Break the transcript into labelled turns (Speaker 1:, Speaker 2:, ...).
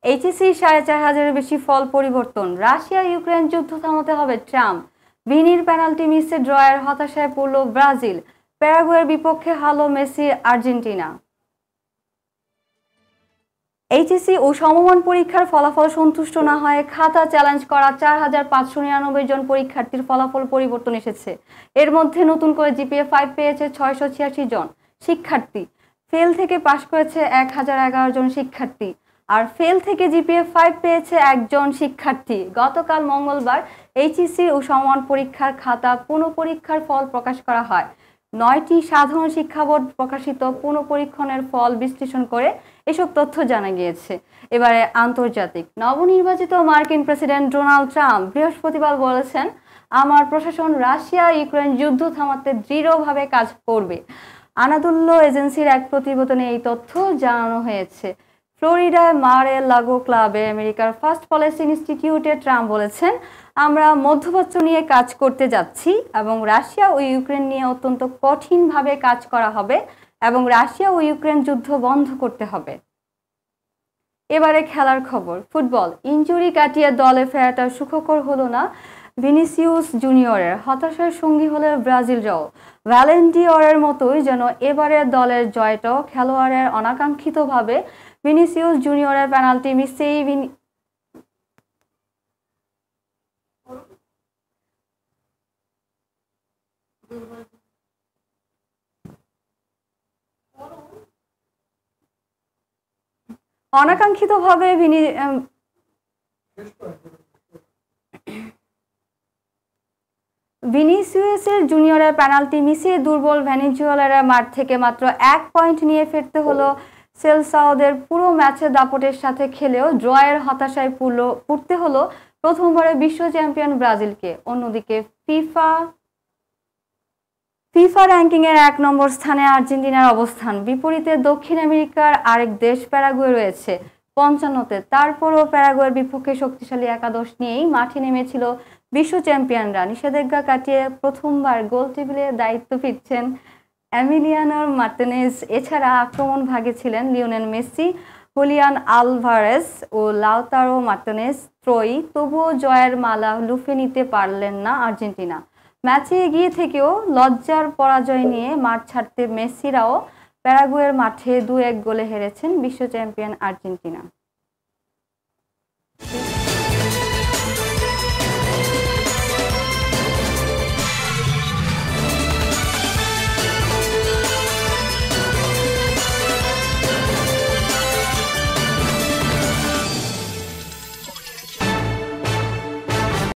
Speaker 1: HSC ৪,৫০০-এর বেশি ফল পরিবর্তন, Russia Ukraine যুদ্ধ থামাতে হবে ট্রাম্প, ভিনির পেনাল্টি মিসে ড্রয়ের হতাশায় পড়ল ব্রাজিল, প্যারাগুয়ের বিপক্ষে হারল মেসির আর্জেন্টিনা। এইচএসি ও সমমান পরীক্ষার ফলাফল সন্তুষ্ট না হয়ে খাতা চ্যালেঞ্জ করা ৪,৫৯৯ জন পরীক্ষার্থীর ফলাফল পরিবর্তন এসেছে। এর মধ্যে নতুন করে জিপিএ 5 পেয়েছে ৬৮৬ জন শিক্ষার্থী, ফেল থেকে পাশ করেছে ১,০১১ জন শিক্ষার্থী, আর ফেল থেকে জিপিএ 5 পেয়েছে একজন শিক্ষার্থী। গতকাল মঙ্গলবার এইচএসি ও সমমান পরীক্ষার খাতা পুনঃপরীক্ষার ফল প্রকাশ করা হয়। ৯টি সাধারণ শিক্ষা বোর্ড প্রকাশিত পুনঃপরীক্ষণের ফল বিশ্লেষণ করে এসব তথ্য জানা গিয়েছে। এবারে আন্তর্জাতিক, নবনির্বাচিত মার্কিন প্রেসিডেন্ট ডোনাল্ড ট্রাম্প বৃহস্পতিবার বলেছেন, আমার প্রশাসন রাশিয়া ইউক্রেন যুদ্ধ থামাতে দৃঢ়ভাবে কাজ করবে। আনাদুল্লো এজেন্সির এক প্রতিবেদনে এই তথ্য জানানো হয়েছে। ফ্লোরিডায় মার-এ-লাগো ক্লাবে আমেরিকার ফার্স্ট পলিসি ইনস্টিটিউটে ট্রাম্প বলেছেন, আমরা মধ্যপ্রাচ্য নিয়ে কাজ করতে যাচ্ছি এবং রাশিয়া ও ইউক্রেন নিয়ে অত্যন্ত কঠিনভাবে কাজ করা হবে এবং রাশিয়া ও ইউক্রেন যুদ্ধ বন্ধ করতে হবে। এবারে খেলার খবর, ফুটবল। ইনজুরি কাটিয়ে দলে ফেরাটা সুখকর হলো না ভিনিসিয়াস জুনিয়রের, হতাশার সঙ্গী হলেন ব্রাজিলরাও। ভ্যালেন্টিয়রের মতোই যেন এবারের দলের জয়টাও খেলোয়াড়ের অনাকাঙ্ক্ষিতভাবে ভিনিসিয়াস জুনিয়রের পেনাল্টি মিসেই অনাকাঙ্ক্ষিতভাবে ভিনিসিয়াসের জুনিয়রের পেনাল্টি মিসে দুর্বল ভেনেজুয়েলার মাঠ থেকে মাত্র 1 পয়েন্ট নিয়ে ফিরতে হলো সেলসাওদের। পুরো ম্যাচে দাপটের সাথে খেলেও ড্রয়ের হতাশায় পড়তে হলো প্রথমবারের বিশ্ব চ্যাম্পিয়ন ব্রাজিলকে। অন্যদিকে ফিফা র্যাঙ্কিংয়ের 1 নম্বর স্থানে আর্জেন্টিনার অবস্থান। বিপরীতে দক্ষিণ আমেরিকার আরেক দেশ প্যারাগুয়ে রয়েছে 55-তে। তারপরও প্যারাগুয়ের বিপক্ষে শক্তিশালী একাদশ নিয়েই মাঠে নেমেছিল বিশ্ব চ্যাম্পিয়নরা। নিষেধাজ্ঞা কাটিয়ে প্রথমবার গোল টেবিলে দায়িত্ব ফিরছেন এমিলিয়ানো মার্টিনেজ। এছাড়া আক্রমণ ভাগে ছিলেন লিওনেল মেসি, হুলিয়ান আলভারেজ ও লাউতারো মার্টিনেজ ত্রয়ী। তবুও জয়ের মালা লুফে নিতে পারলেন না আর্জেন্টিনা। ম্যাচে এগিয়ে থেকেও লজ্জার পরাজয় নিয়ে মাঠ ছাড়তে মেসিরাও প্যারাগুয়ের মাঠে 2-1 গোলে হেরেছেন বিশ্ব চ্যাম্পিয়ন আর্জেন্টিনা।